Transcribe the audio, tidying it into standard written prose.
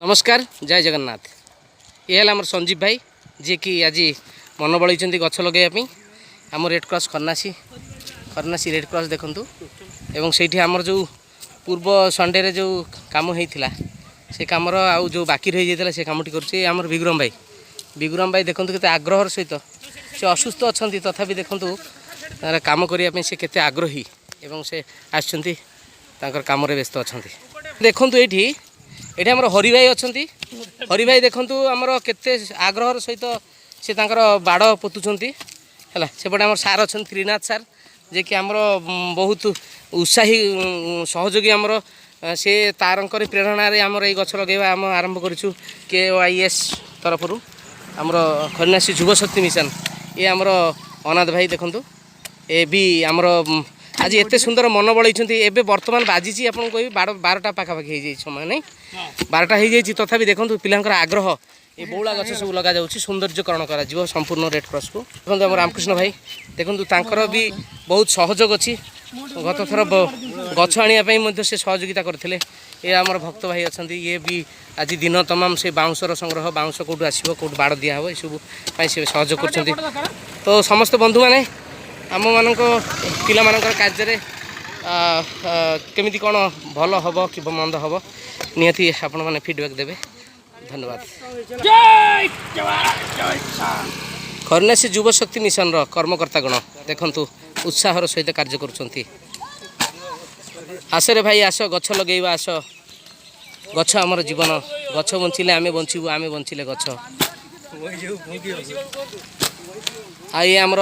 नमस्कार जय जगन्नाथ। ये आम संजीव भाई जी कि आज मन बड़े गछ लगे आम रेड क्रॉस खरनासी रेड क्रॉस देखूँ एवं से आमर जो पूर्व संडे रे जो काम होता से कमर आउ जो बाकी रही जाता से कमटी कर बिगुराम भाई देखूँ के आग्रह सहित से असुस्थ अच्छा तथापि देखूँ कम करने से केते आग्रही एवं से आसर कम व्यस्त अच्छा देखूँ ये आमर हरि भाई अच्छा हरि भाई देखूँ आमर केते आग्रह सहित से बाड़ पोतुंट है सेपटे आम सार अच्छा त्रिनाथ सार जे कि आमर बहुत उत्साही सहयोगी आमर से तारंकर प्रेरणा आमर ये गछ लगे आम आरंभ करूँ KYS तरफ आमर खरनासी युव शक्ति मिशन ये आमर अनाथ भाई देखूँ ये भी आमर आज एत सुंदर मन बड़े एवं बर्तमान बाजी आपको कह 12टा पाखापाखि हो समय नहीं 12टा हो तथापि देखो पिलांकर आग्रह ये बौला गछ सब लगा जाऊँगी सौंदर्यकरण कर संपूर्ण रेड क्रॉस को देखो आम रामकृष्ण भाई देखो तांकर भी बहुत सहयोग अच्छी गत थर गछ आने से सहयोगिता करते ये आमर भक्त भाई अच्छा ये भी आज दिन तमाम से बाउंसर संग्रह बाउंस कौटू आसो कौट बाड़ दिहब ये सब सहयोग कर तो समस्त बंधु मैंने आम मान पिला कार्य केमी कौन भल हम कि मंद हम निहती आपण मैंने फीडबैक देवे। धन्यवाद। खरनासी युव शक्ति मिशन कर्मकर्तागण देखु उत्साहर सहित कार्य कर आसरे भाई आस गछ लगेवा आस गछ आमर जीवन गछ बंचिले आमे बंचीबू आमे बंचिले गछ आ ये आमर